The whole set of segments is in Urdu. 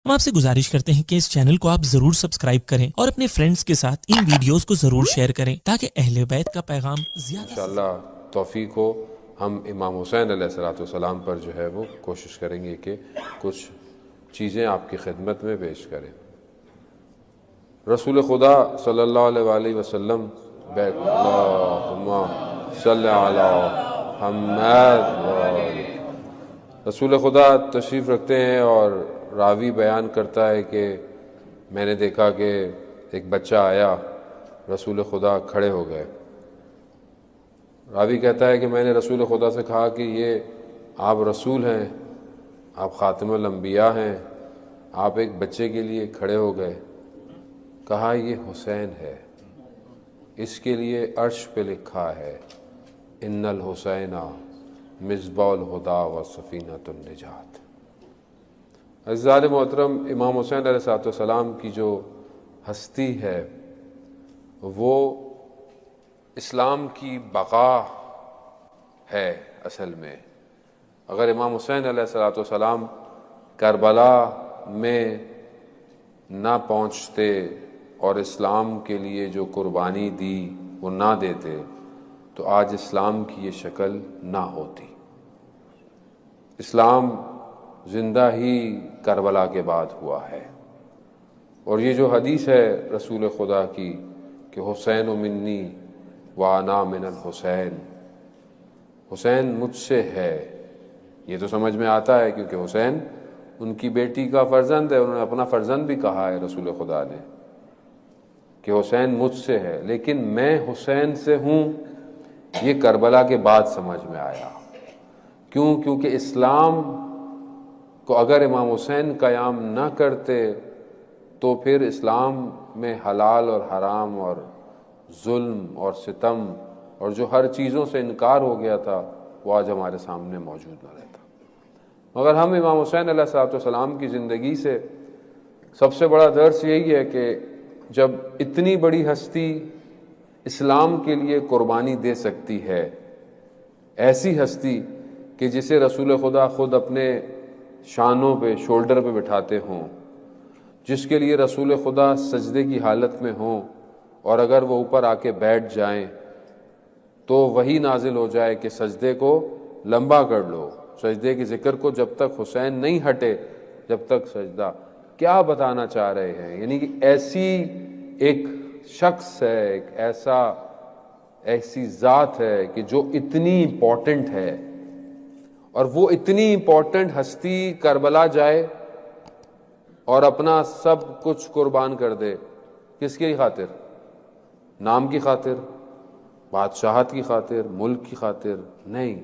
ہم آپ سے گزارش کرتے ہیں کہ اس چینل کو آپ ضرور سبسکرائب کریں اور اپنے فرینڈز کے ساتھ ان ویڈیوز کو ضرور شیئر کریں تاکہ اہل بیت کا پیغام زیادہ انشاءاللہ توفیق ہو ہم امام حسین علیہ السلام پر جو ہے وہ کوشش کریں گے کہ کچھ چیزیں آپ کی خدمت میں پیش کریں۔ رسول خدا صلی اللہ علیہ وآلہ وسلم بیت اللہم صلی علی محمد۔ رسول خدا تشریف رکھتے ہیں اور راوی بیان کرتا ہے کہ میں نے دیکھا کہ ایک بچہ آیا، رسول خدا کھڑے ہو گئے۔ راوی کہتا ہے کہ میں نے رسول خدا سے کہا کہ یہ آپ رسول ہیں، آپ خاتم الانبیاء ہیں، آپ ایک بچے کے لیے کھڑے ہو گئے۔ کہا یہ حسین ہے، اس کے لیے عرش پہ لکھا ہے ان الحسین مصباح الہدی و سفینۃ النجات۔ عزیزان محترم، امام حسین علیہ السلام کی جو ہستی ہے وہ اسلام کی بقا ہے۔ اصل میں اگر امام حسین علیہ السلام کربلا میں نہ پہنچتے اور اسلام کے لیے جو قربانی دی وہ نہ دیتے تو آج اسلام کی یہ شکل نہ ہوتی۔ اسلام زندہ ہی کربلا کے بعد ہوا ہے، اور یہ جو حدیث ہے رسول خدا کی کہ حسین منی وانا من الحسین، حسین مجھ سے ہے، یہ تو سمجھ میں آتا ہے کیونکہ حسین ان کی بیٹی کا فرزند ہے، انہوں نے اپنا فرزند بھی کہا ہے رسول خدا نے کہ حسین مجھ سے ہے، لیکن میں حسین سے ہوں یہ کربلا کے بعد سمجھ میں آیا۔ کیونکہ اسلام کو اگر امام حسین قیام نہ کرتے تو پھر اسلام میں حلال اور حرام اور ظلم اور ستم اور جو ہر چیزوں سے انکار ہو گیا تھا وہ آج ہمارے سامنے موجود نہ رہتا۔ مگر ہم امام حسین علیہ السلام کی زندگی سے سب سے بڑا درس یہی ہے کہ جب اتنی بڑی ہستی اسلام کے لیے قربانی دے سکتی ہے، ایسی ہستی کہ جسے رسول خدا خود اپنے شانوں پہ شولڈر پہ بٹھاتے ہوں، جس کے لیے رسول خدا سجدے کی حالت میں ہوں اور اگر وہ اوپر آ کے بیٹھ جائیں تو وہی نازل ہو جائے کہ سجدے کو لمبا کر لو، سجدے کی ذکر کو جب تک حسین نہیں ہٹے جب تک سجدہ۔ کیا بتانا چاہ رہے ہیں؟ یعنی کہ ایسی ایک شخص ہے، ایک ایسی ذات ہے کہ جو اتنی امپورٹنٹ ہے، اور وہ اتنی امپورٹنٹ ہستی کربلا جائے اور اپنا سب کچھ قربان کر دے۔ کس کی خاطر؟ نام کی خاطر، بادشاہت کی خاطر، ملک کی خاطر نہیں،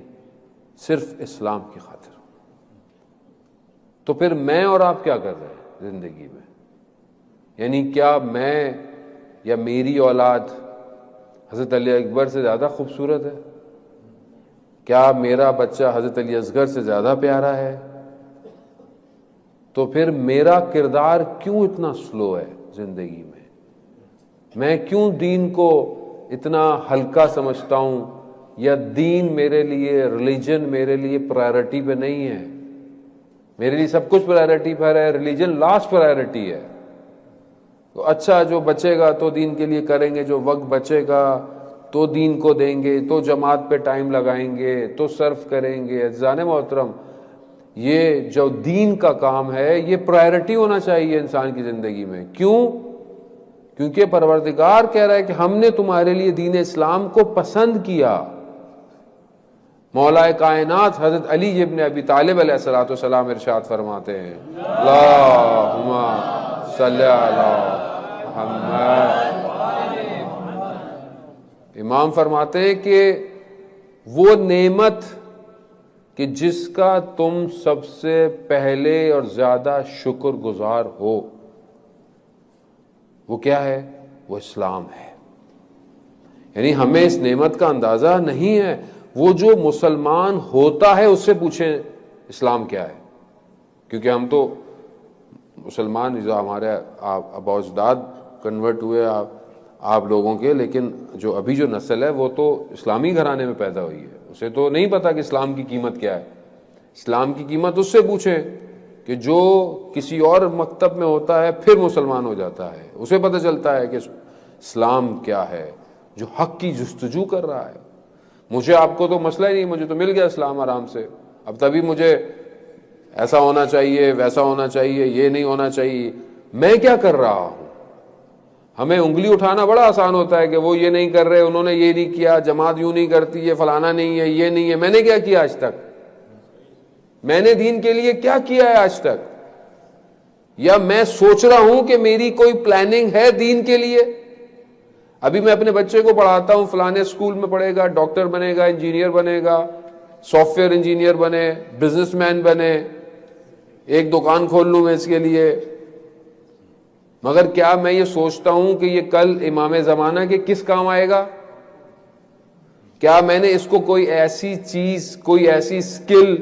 صرف اسلام کی خاطر۔ تو پھر میں اور آپ کیا کر رہے ہیں زندگی میں؟ یعنی کیا میں یا میری اولاد حضرت علی اکبر سے زیادہ خوبصورت ہے؟ کیا میرا بچہ حضرت علی اصغر سے زیادہ پیارا ہے؟ تو پھر میرا کردار کیوں اتنا سلو ہے زندگی میں؟ میں کیوں دین کو اتنا ہلکا سمجھتا ہوں، یا دین میرے لیے، ریلیجن میرے لیے پرائرٹی پہ نہیں ہے؟ میرے لیے سب کچھ پرائرٹی پر ہے، ریلیجن لاسٹ پرائرٹی ہے۔ تو اچھا جو بچے گا تو دین کے لیے کریں گے، جو وقت بچے گا تو دین کو دیں گے، تو جماعت پہ ٹائم لگائیں گے، تو صرف کریں گے۔ عزیزان محترم، یہ جو دین کا کام ہے یہ پرائرٹی ہونا چاہیے انسان کی زندگی میں۔ کیوں؟ کیونکہ پروردگار کہہ رہا ہے کہ ہم نے تمہارے لیے دین اسلام کو پسند کیا۔ مولا کائنات حضرت علی ابن ابی طالب علیہ السلام ارشاد فرماتے ہیں اللہم صلی علی محمد۔ امام فرماتے ہیں کہ وہ نعمت کہ جس کا تم سب سے پہلے اور زیادہ شکر گزار ہو وہ کیا ہے؟ وہ اسلام ہے۔ یعنی ہمیں اس نعمت کا اندازہ نہیں ہے۔ وہ جو مسلمان ہوتا ہے اس سے پوچھیں اسلام کیا ہے، کیونکہ ہم تو مسلمان جو ہمارے آبا و اجداد کنورٹ ہوئے آپ لوگوں کے، لیکن جو ابھی جو نسل ہے وہ تو اسلامی گھرانے میں پیدا ہوئی ہے، اسے تو نہیں پتا کہ اسلام کی قیمت کیا ہے۔ اسلام کی قیمت اس سے پوچھیں کہ جو کسی اور مکتب میں ہوتا ہے پھر مسلمان ہو جاتا ہے، اسے پتہ چلتا ہے کہ اسلام کیا ہے، جو حق کی جستجو کر رہا ہے۔ مجھے آپ کو تو مسئلہ ہی نہیں، مجھے تو مل گیا اسلام آرام سے، اب تبھی مجھے ایسا ہونا چاہیے، ویسا ہونا چاہیے، یہ نہیں ہونا چاہیے۔ میں کیا کر رہا ہوں؟ ہمیں انگلی اٹھانا بڑا آسان ہوتا ہے کہ وہ یہ نہیں کر رہے، انہوں نے یہ نہیں کیا، جماعت یوں نہیں کرتی، یہ فلانا نہیں ہے، یہ نہیں ہے۔ میں نے کیا کیا آج تک؟ میں نے دین کے لیے کیا کیا ہے آج تک؟ یا میں سوچ رہا ہوں کہ میری کوئی پلاننگ ہے دین کے لیے؟ ابھی میں اپنے بچے کو پڑھاتا ہوں، فلانے اسکول میں پڑھے گا، ڈاکٹر بنے گا، انجینئر بنے گا، سافٹ ویئر انجینئر بنے، بزنس مین بنے، ایک دکان کھول لوں میں اس کے لیے۔ مگر کیا میں یہ سوچتا ہوں کہ یہ کل امام زمانہ کے کس کام آئے گا؟ کیا میں نے اس کو کوئی ایسی چیز، کوئی ایسی اسکل،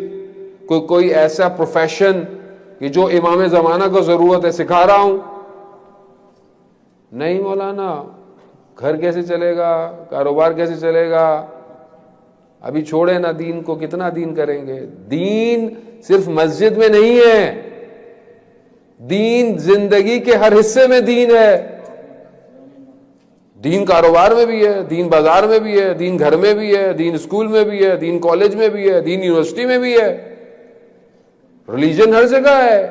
کوئی ایسا پروفیشن کہ جو امام زمانہ کو ضرورت ہے سکھا رہا ہوں؟ نہیں مولانا، گھر کیسے چلے گا، کاروبار کیسے چلے گا؟ ابھی چھوڑے نا دین کو، کتنا دین کریں گے؟ دین صرف مسجد میں نہیں ہے، دین زندگی کے ہر حصے میں دین ہے۔ دین کاروبار میں بھی ہے، دین بازار میں بھی ہے، دین گھر میں بھی ہے، دین اسکول میں بھی ہے، دین کالج میں بھی ہے، دین یونیورسٹی میں بھی ہے، ریلیجن ہر جگہ ہے۔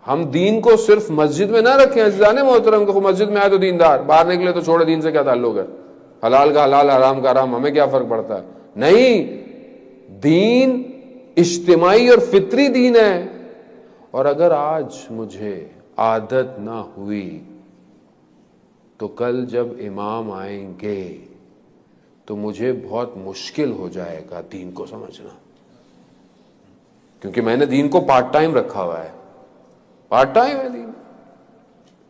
ہم دین کو صرف مسجد میں نہ رکھیں عزیزان محترم، کہ مسجد میں آئے تو دیندار، باہر نکلے تو چھوڑے، دین سے کیا تعلق ہے؟ حلال کا حلال، حرام کا حرام، ہمیں کیا فرق پڑتا ہے؟ نہیں، دین اجتماعی اور فطری دین ہے۔ اور اگر آج مجھے عادت نہ ہوئی تو کل جب امام آئیں گے تو مجھے بہت مشکل ہو جائے گا دین کو سمجھنا، کیونکہ میں نے دین کو پارٹ ٹائم رکھا ہوا ہے، پارٹ ٹائم ہے دین۔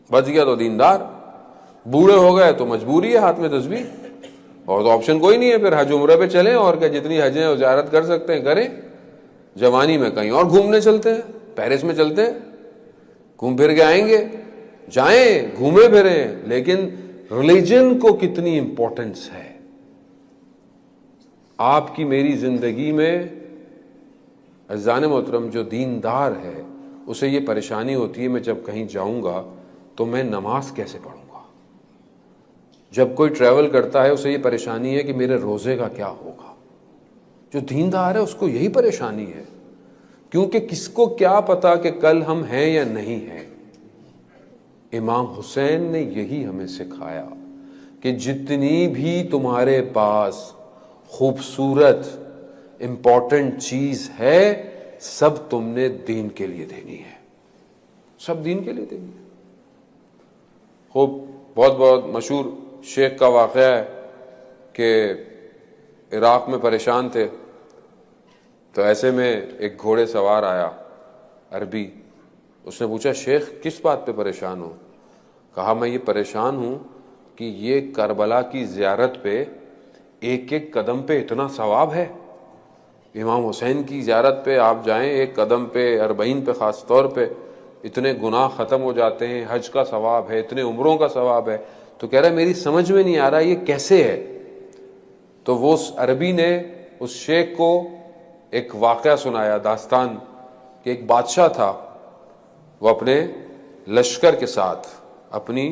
بچ گیا تو دیندار، بوڑھے ہو گئے تو مجبوری ہے ہاتھ میں تسبیح، اور تو آپشن کوئی نہیں ہے، پھر حج عمرہ پہ چلیں، اور کیا جتنی حجیں زیارت کر سکتے ہیں کریں۔ جوانی میں کہیں اور گھومنے چلتے ہیں، پیرس میں چلتے ہیں، گھوم پھر کے آئیں گے، جائیں گھومے پھریں، لیکن ریلیجن کو کتنی امپورٹنس ہے آپ کی میری زندگی میں۔ عزیزان محترم، جو دیندار ہے اسے یہ پریشانی ہوتی ہے، میں جب کہیں جاؤں گا تو میں نماز کیسے پڑھوں گا؟ جب کوئی ٹریول کرتا ہے اسے یہ پریشانی ہے کہ میرے روزے کا کیا ہوگا۔ جو دیندار ہے اس کو یہی پریشانی ہے، کیونکہ کس کو کیا پتا کہ کل ہم ہیں یا نہیں ہیں۔ امام حسین نے یہی ہمیں سکھایا کہ جتنی بھی تمہارے پاس خوبصورت امپورٹنٹ چیز ہے سب تم نے دین کے لیے دینی ہے، سب دین کے لیے دینی ہے۔ خوب بہت بہت مشہور شیخ کا واقعہ ہے کہ عراق میں پریشان تھے، تو ایسے میں ایک گھوڑے سوار آیا عربی، اس نے پوچھا شیخ کس بات پہ پریشان ہو؟ کہا میں یہ پریشان ہوں کہ یہ کربلا کی زیارت پہ ایک ایک قدم پہ اتنا ثواب ہے۔ امام حسین کی زیارت پہ آپ جائیں، ایک قدم پہ، 40 پہ خاص طور پہ اتنے گناہ ختم ہو جاتے ہیں، حج کا ثواب ہے، اتنے عمروں کا ثواب ہے۔ تو کہہ رہا ہے میری سمجھ میں نہیں آ رہا یہ کیسے ہے۔ تو وہ عربی نے اس شیخ کو ایک واقعہ سنایا، داستان، کہ ایک بادشاہ تھا، وہ اپنے لشکر کے ساتھ، اپنی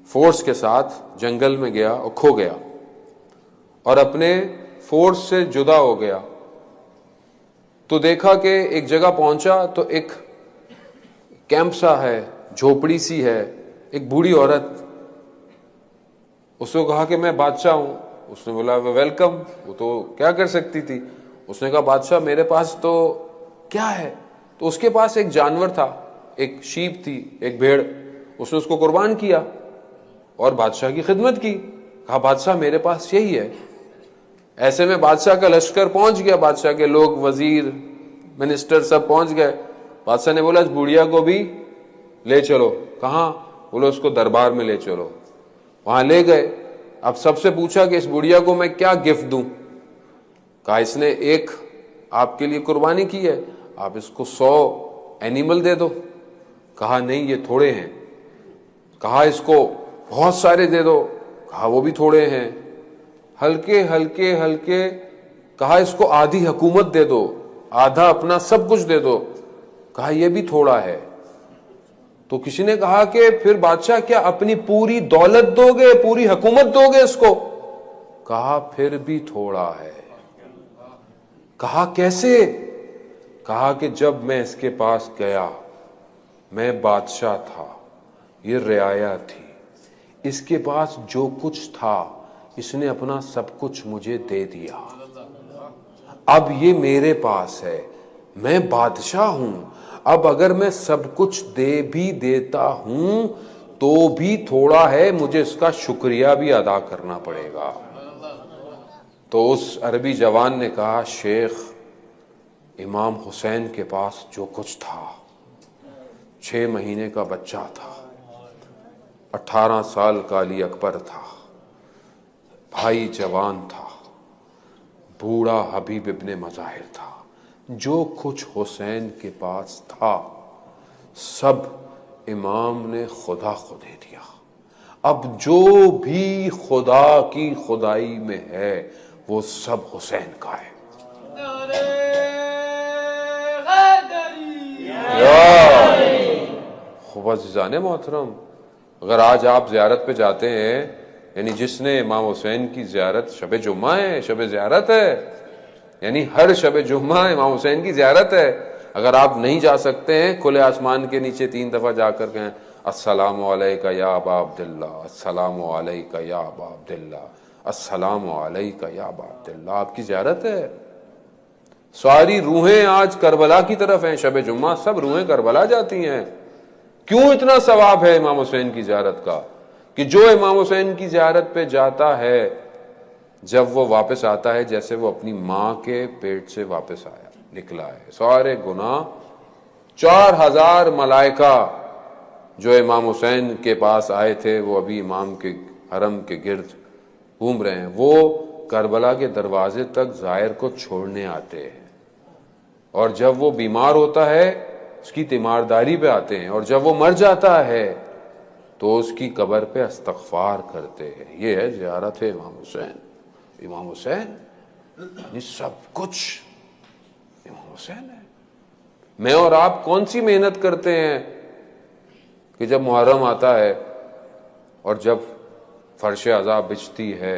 فورس کے ساتھ جنگل میں گیا اور کھو گیا، اور اپنے فورس سے جدا ہو گیا۔ تو دیکھا کہ ایک جگہ پہنچا تو ایک کیمپ سا ہے، جھوپڑی سی ہے، ایک بوڑھی عورت، اس کو کہا کہ میں بادشاہ ہوں۔ اس نے بولا ویلکم، وہ تو کیا کر سکتی تھی۔ اس نے کہا بادشاہ میرے پاس تو کیا ہے؟ تو اس کے پاس ایک جانور تھا، ایک شیپ تھی، ایک بھیڑ، اس نے اس کو قربان کیا اور بادشاہ کی خدمت کی۔ کہا بادشاہ میرے پاس یہی ہے۔ ایسے میں بادشاہ کا لشکر پہنچ گیا، بادشاہ کے لوگ، وزیر، منسٹر سب پہنچ گئے۔ بادشاہ نے بولا اس بڑھیا کو بھی لے چلو۔ کہاں؟ بولو اس کو دربار میں لے چلو۔ وہاں لے گئے۔ اب سب سے پوچھا کہ اس بڑھیا کو میں کیا گفٹ دوں؟ کہا اس نے ایک آپ کے لیے قربانی کی ہے، آپ اس کو 100 اینیمل دے دو۔ کہا نہیں یہ تھوڑے ہیں۔ کہا اس کو بہت سارے دے دو۔ کہا وہ بھی تھوڑے ہیں۔ ہلکے ہلکے کہا اس کو آدھی حکومت دے دو، آدھا اپنا سب کچھ دے دو۔ کہا یہ بھی تھوڑا ہے. تو کسی نے کہا کہ پھر بادشاہ کیا اپنی پوری دولت دو گے, پوری حکومت دو گے اس کو؟ کہا پھر بھی تھوڑا ہے. کہا کیسے؟ کہا کہ جب میں اس کے پاس گیا, میں بادشاہ تھا, یہ رعایا تھی, اس کے پاس جو کچھ تھا اس نے اپنا سب کچھ مجھے دے دیا. اب یہ میرے پاس ہے, میں بادشاہ ہوں, اب اگر میں سب کچھ دے بھی دیتا ہوں تو بھی تھوڑا ہے, مجھے اس کا شکریہ بھی ادا کرنا پڑے گا. تو اس عربی جوان نے کہا شیخ, امام حسین کے پاس جو کچھ تھا, 6 مہینے کا بچہ تھا, 18 سال کا علی اکبر تھا, بھائی جوان تھا, بوڑھا حبیب ابن مظاہر تھا, جو کچھ حسین کے پاس تھا سب امام نے خدا کو دے دیا. اب جو بھی خدا کی خدائی میں ہے وہ سب حسین کا ہے. خوب عزیزان محترم, اگر آج آپ زیارت پہ جاتے ہیں, یعنی جس نے امام حسین کی زیارت, شب جمعہ ہے, شب زیارت ہے, یعنی ہر شب جمعہ امام حسین کی زیارت ہے. اگر آپ نہیں جا سکتے ہیں, کھلے آسمان کے نیچے 3 دفعہ جا کر کہیں السلام علیکہ یا ابا عبداللہ, السلام علیکہ یا ابا عبداللہ, السلام علیکہ یا ابا عبداللہ, آپ کی زیارت ہے. ساری روحیں آج کربلا کی طرف ہیں, شب جمعہ سب روحیں کربلا جاتی ہیں. کیوں اتنا ثواب ہے امام حسین کی زیارت کا؟ کہ جو امام حسین کی زیارت پہ جاتا ہے, جب وہ واپس آتا ہے جیسے وہ اپنی ماں کے پیٹ سے واپس آیا, نکلا ہے. سارے گناہ, 4000 ملائکہ جو امام حسین کے پاس آئے تھے وہ ابھی امام کے حرم کے گرد گھوم رہے ہیں, وہ کربلا کے دروازے تک زائر کو چھوڑنے آتے ہیں. اور جب وہ بیمار ہوتا ہے اس کی تیمارداری پہ آتے ہیں, اور جب وہ مر جاتا ہے تو اس کی قبر پہ استغفار کرتے ہیں. یہ ہے زیارت ہے امام حسین. امام حسین یعنی سب کچھ امام حسین ہے. میں اور آپ کون سی محنت کرتے ہیں کہ جب محرم آتا ہے اور جب فرش عذاب بچھتی ہے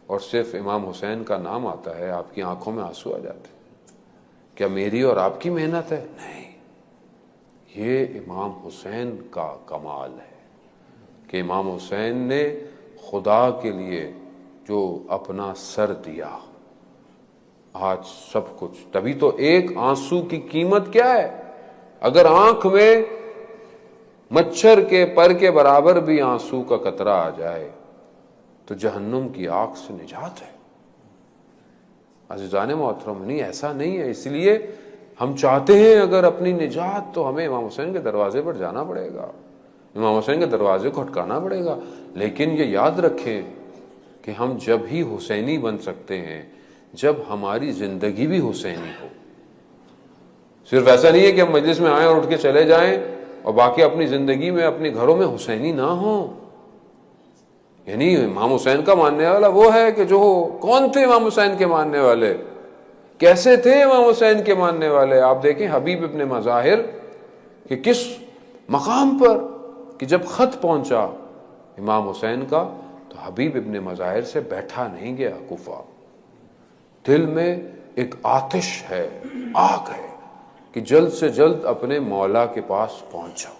اور صرف امام حسین کا نام آتا ہے, آپ کی آنکھوں میں آنسو آ جاتے ہیں. کیا میری اور آپ کی محنت ہے؟ نہیں, یہ امام حسین کا کمال ہے کہ امام حسین نے خدا کے لیے جو اپنا سر دیا, آج سب کچھ. تبھی تو ایک آنسو کی قیمت کیا ہے؟ اگر آنکھ میں مچھر کے پر کے برابر بھی آنسو کا قطرہ آ جائے تو جہنم کی آگ سے نجات ہے. عزیزان محترم, نہیں ایسا نہیں ہے. اس لیے ہم چاہتے ہیں اگر اپنی نجات تو ہمیں امام حسین کے دروازے پر جانا پڑے گا, امام حسین کے دروازے کو کھٹکانا پڑے گا. لیکن یہ یاد رکھیں کہ ہم جب ہی حسینی بن سکتے ہیں جب ہماری زندگی بھی حسینی ہو. صرف ایسا نہیں ہے کہ ہم مجلس میں آئیں اور اٹھ کے چلے جائیں اور باقی اپنی زندگی میں اپنے گھروں میں حسینی نہ ہوں. یعنی امام حسین کا ماننے والا وہ ہے کہ جو, کون تھے امام حسین کے ماننے والے, کیسے تھے امام حسین کے ماننے والے؟ آپ دیکھیں حبیب ابن مظاہر کہ کس مقام پر, کہ جب خط پہنچا امام حسین کا تو حبیب ابن مظاہر سے بیٹھا نہیں گیا کوفہ. دل میں ایک آتش ہے, آگ ہے کہ جلد سے جلد اپنے مولا کے پاس پہنچ جاؤ.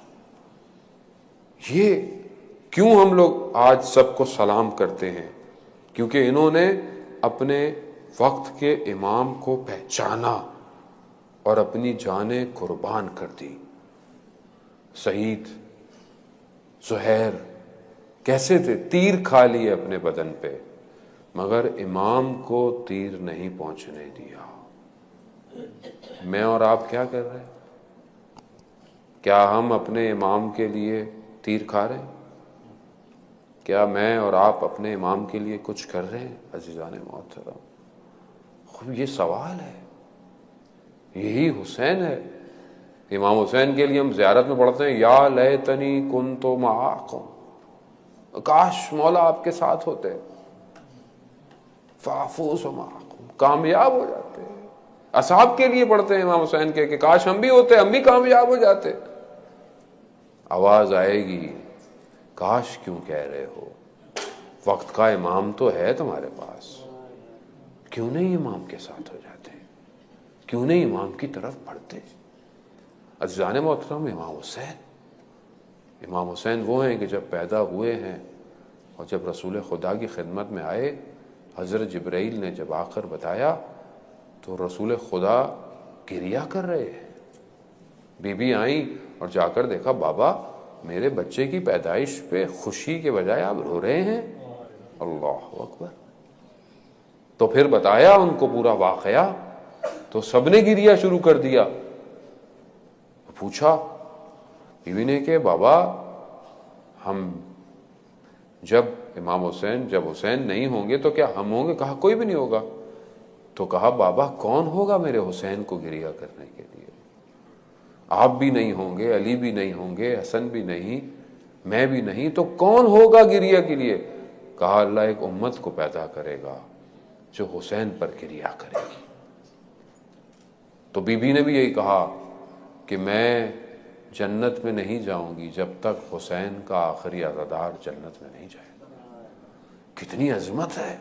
یہ کیوں ہم لوگ آج سب کو سلام کرتے ہیں؟ کیونکہ انہوں نے اپنے وقت کے امام کو پہچانا اور اپنی جانیں قربان کر دی. سعید, زہیر کیسے تھے؟ تیر کھا لیے اپنے بدن پہ مگر امام کو تیر نہیں پہنچنے دیا. میں اور آپ کیا کر رہے ہیں؟ کیا ہم اپنے امام کے لیے تیر کھا رہے ہیں؟ کیا میں اور آپ اپنے امام کے لیے کچھ کر رہے ہیں؟ عزیزان محترم, یہ سوال ہے. یہی حسین ہے. امام حسین کے لیے ہم زیارت میں پڑھتے ہیں یا لیتنی کنت معکم, کاش مولا آپ کے ساتھ ہوتے, فافوز معکم, کامیاب ہو جاتے. اصحاب کے لیے پڑھتے ہیں امام حسین کے کہ کاش ہم بھی ہوتے، ہم بھی کامیاب ہو جاتے۔ آواز آئے گی، کاش کیوں کہہ رہے ہو، وقت کا امام تو ہے تمہارے پاس، کیوں نہیں امام کے ساتھ ہو جاتے، کیوں نہیں امام کی طرف بڑھتے۔ عزیزان محترم، امام حسین وہ ہیں کہ جب پیدا ہوئے ہیں اور جب رسول خدا کی خدمت میں آئے، حضرت جبرائیل نے جب آ کر بتایا تو رسول خدا گریہ کر رہے ہیں۔ بی بی آئیں اور جا کر دیکھا، بابا میرے بچے کی پیدائش پہ خوشی کے بجائے آپ رو رہے ہیں۔ اللہ اکبر۔ تو پھر بتایا ان کو پورا واقعہ، تو سب نے گریہ شروع کر دیا۔ پوچھا بیوی نے کہ بابا ہم جب حسین نہیں ہوں گے تو کیا ہم ہوں گے؟ کہا کوئی بھی نہیں ہوگا۔ تو کہا بابا کون ہوگا میرے حسین کو گریہ کرنے کے لیے؟ آپ بھی نہیں ہوں گے، علی بھی نہیں ہوں گے، حسن بھی نہیں، میں بھی نہیں، تو کون ہوگا گریہ کے لیے؟ کہا اللہ ایک امت کو پیدا کرے گا جو حسین پر گریہ کرے گی۔ تو بی بی نے بھی یہی کہا کہ میں جنت میں نہیں جاؤں گی جب تک حسین کا آخری عزادار جنت میں نہیں جائے گا۔ کتنی عظمت ہے،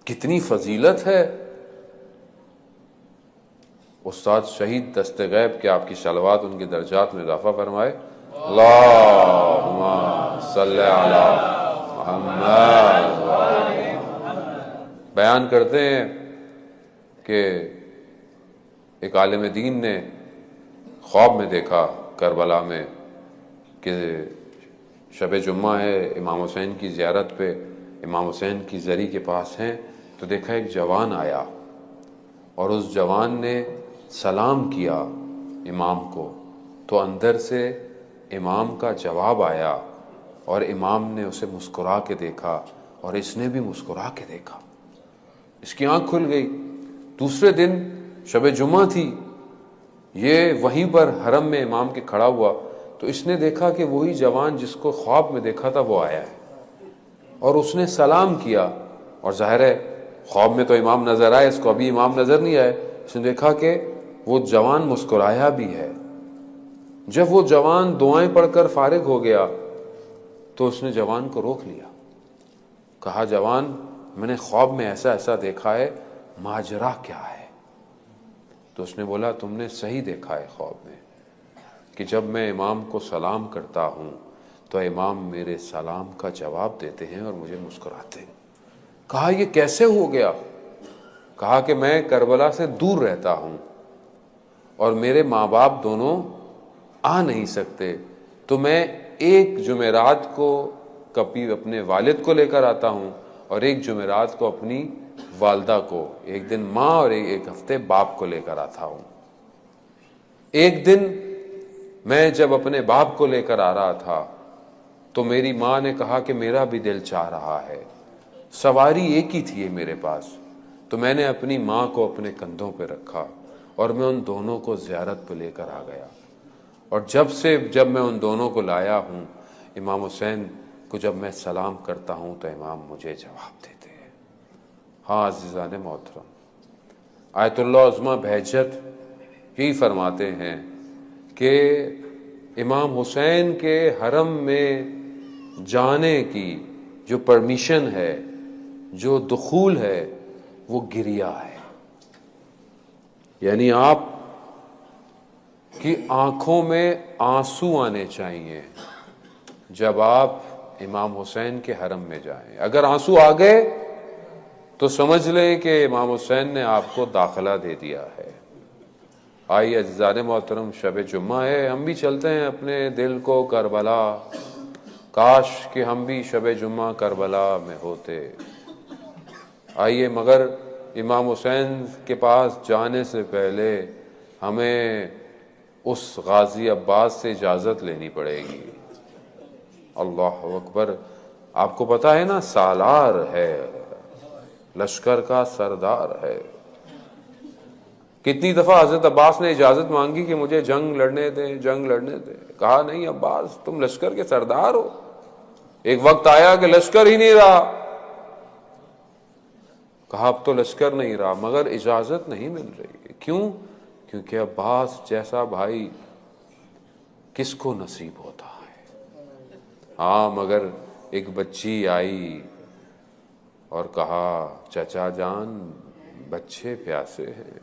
کتنی فضیلت ہے۔ استاد شہید دست غیب کہ آپ کی صلوات ان کے درجات میں اضافہ فرمائے۔ اللہم صلی علی محمد۔ بیان کرتے ہیں کہ ایک عالم دین نے خواب میں دیکھا کربلا میں کہ شب جمعہ ہے، امام حسین کی زیارت پہ امام حسین کی زری کے پاس ہیں، تو دیکھا ایک جوان آیا اور اس جوان نے سلام کیا امام کو، تو اندر سے امام کا جواب آیا اور امام نے اسے مسکرا کے دیکھا اور اس نے بھی مسکرا کے دیکھا، اس کی آنکھ کھل گئی۔ دوسرے دن شب جمعہ تھی، یہ وہیں پر حرم میں امام کے کھڑا ہوا، تو اس نے دیکھا کہ وہی جوان جس کو خواب میں دیکھا تھا وہ آیا ہے اور اس نے سلام کیا، اور ظاہر ہے خواب میں تو امام نظر آئے، اس کو ابھی امام نظر نہیں آئے۔ اس نے دیکھا کہ وہ جوان مسکرایا بھی ہے۔ جب وہ جوان دعائیں پڑھ کر فارغ ہو گیا تو اس نے جوان کو روک لیا، کہا جوان میں نے خواب میں ایسا ایسا دیکھا ہے، ماجرا کیا ہے؟ تو اس نے بولا تم نے صحیح دیکھا ہے خواب میں کہ جب میں امام کو سلام کرتا ہوں تو امام میرے سلام کا جواب دیتے ہیں اور مجھے مسکراتے ہیں۔ کہا یہ کیسے ہو گیا؟ کہا کہ میں کربلا سے دور رہتا ہوں اور میرے ماں باپ دونوں آ نہیں سکتے، تو میں ایک جمعرات کو کبھی اپنے والد کو لے کر آتا ہوں اور ایک جمعرات کو اپنی والدہ کو، ایک دن ماں اور ایک ہفتے باپ کو لے کر آتا ہوں۔ ایک دن میں جب اپنے باپ کو لے کر آ رہا تھا تو میری ماں نے کہا کہ میرا بھی دل چاہ رہا ہے، سواری ایک ہی تھی میرے پاس، تو میں نے اپنی ماں کو اپنے کندھوں پہ رکھا اور میں ان دونوں کو زیارت پہ لے کر آ گیا، اور جب میں ان دونوں کو لایا ہوں، امام حسین کو جب میں سلام کرتا ہوں تو امام مجھے جواب دیتے ہیں۔ ہاں عزیزان محترم، آیت اللہ عظمہ بہجت یہی فرماتے ہیں کہ امام حسین کے حرم میں جانے کی جو پرمیشن ہے، جو دخول ہے، وہ گریہ ہے۔ یعنی آپ کی آنکھوں میں آنسو آنے چاہیے جب آپ امام حسین کے حرم میں جائیں۔ اگر آنسو آ گئے تو سمجھ لیں کہ امام حسین نے آپ کو داخلہ دے دیا ہے۔ آئیے عزیزان محترم، شب جمعہ ہے، ہم بھی چلتے ہیں اپنے دل کو کربلا، کاش کہ ہم بھی شب جمعہ کربلا میں ہوتے۔ آئیے، مگر امام حسین کے پاس جانے سے پہلے ہمیں اس غازی عباس سے اجازت لینی پڑے گی۔ اللہ اکبر۔ آپ کو پتا ہے نا، سالار ہے، لشکر کا سردار ہے۔ کتنی دفعہ حضرت عباس نے اجازت مانگی کہ مجھے جنگ لڑنے دیں، جنگ لڑنے دیں، کہا نہیں عباس تم لشکر کے سردار ہو۔ ایک وقت آیا کہ لشکر ہی نہیں رہا، کہا اب تو لشکر نہیں رہا، مگر اجازت نہیں مل رہی ہے۔ کیوں؟ کیونکہ عباس جیسا بھائی کس کو نصیب ہوتا ہے؟ ہاں مگر ایک بچی آئی اور کہا چچا جان بچے پیاسے ہیں،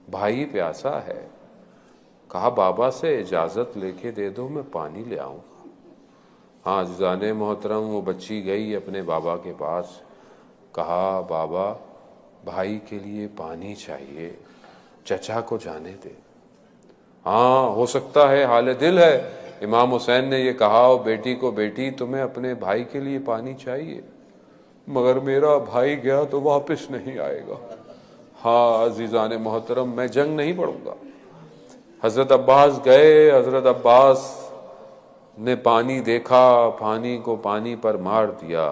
بھائی پیاسا ہے۔ کہا بابا سے اجازت لے کے دے دو، میں پانی لے آؤں گا۔ ہاں عزیزان محترم، وہ بچی گئی اپنے بابا کے پاس، کہا بابا بھائی کے لیے پانی چاہیے، چچا کو جانے دے۔ ہاں ہو سکتا ہے حال دل ہے، امام حسین نے یہ کہا اور بیٹی کو بیٹی تمہیں اپنے بھائی کے لیے پانی چاہیے، مگر میرا بھائی گیا تو واپس نہیں آئے گا۔ ہاں عزیزان محترم، میں جنگ نہیں پڑھوں گا۔ حضرت عباس گئے، حضرت عباس نے پانی دیکھا، پانی کو پانی پر مار دیا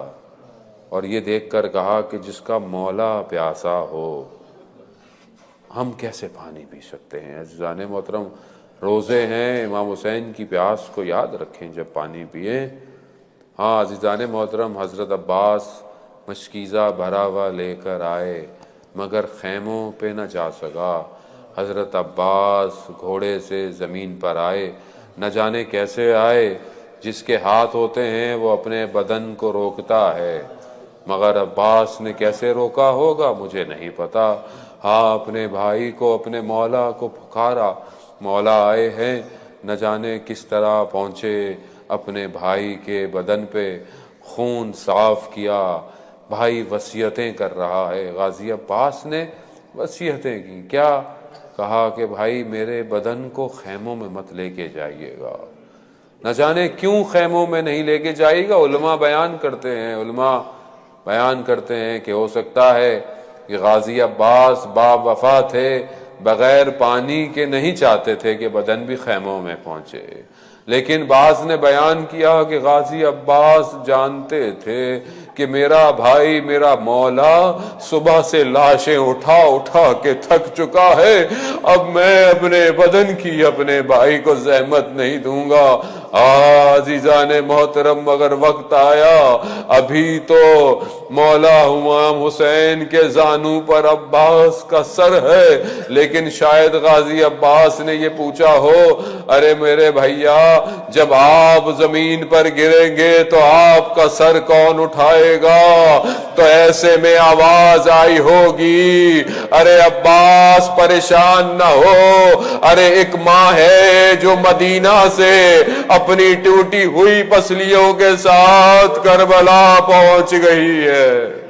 اور یہ دیکھ کر کہا کہ جس کا مولا پیاسا ہو ہم کیسے پانی پی سکتے ہیں؟ عزیزان محترم، روزے ہیں، امام حسین کی پیاس کو یاد رکھیں جب پانی پئیں۔ ہاں عزیزان محترم، حضرت عباس مشکیزہ بھرا ہوا لے کر آئے مگر خیموں پہ نہ جا سکا۔ حضرت عباس گھوڑے سے زمین پر آئے، نہ جانے کیسے آئے، جس کے ہاتھ ہوتے ہیں وہ اپنے بدن کو روکتا ہے، مگر عباس نے کیسے روکا ہوگا مجھے نہیں پتا۔ ہاں اپنے بھائی کو، اپنے مولا کو پکارا، مولا آئے ہیں، نہ جانے کس طرح پہنچے، اپنے بھائی کے بدن پہ خون صاف کیا۔ بھائی وصیتیں کر رہا ہے، غازی عباس نے وصیتیں کی۔ کیا کہا کہ بھائی میرے بدن کو خیموں میں مت لے کے جائیے گا۔ نہ جانے کیوں خیموں میں نہیں لے کے جائے گا۔ علماء بیان کرتے ہیں کہ ہو سکتا ہے کہ غازی عباس با وفا تھے، بغیر پانی کے نہیں چاہتے تھے کہ بدن بھی خیموں میں پہنچے، لیکن بعض نے بیان کیا کہ غازی عباس جانتے تھے کہ میرا بھائی، میرا مولا صبح سے لاشیں اٹھا اٹھا کے تھک چکا ہے، اب میں اپنے بدن کی اپنے بھائی کو زحمت نہیں دوں گا۔ عزیزان محترم، مگر وقت آیا، ابھی تو مولا امام حسین کے زانو پر عباس کا سر ہے، لیکن شاید غازی عباس نے یہ پوچھا ہو، ارے میرے بھیا جب آپ زمین پر گریں گے تو آپ کا سر کون اٹھائے گا؟ تو ایسے میں آواز آئی ہوگی، ارے عباس پریشان نہ ہو، ارے ایک ماں ہے جو مدینہ سے اپنی ٹوٹی ہوئی پسلیوں کے ساتھ کربلا پہنچ گئی ہے۔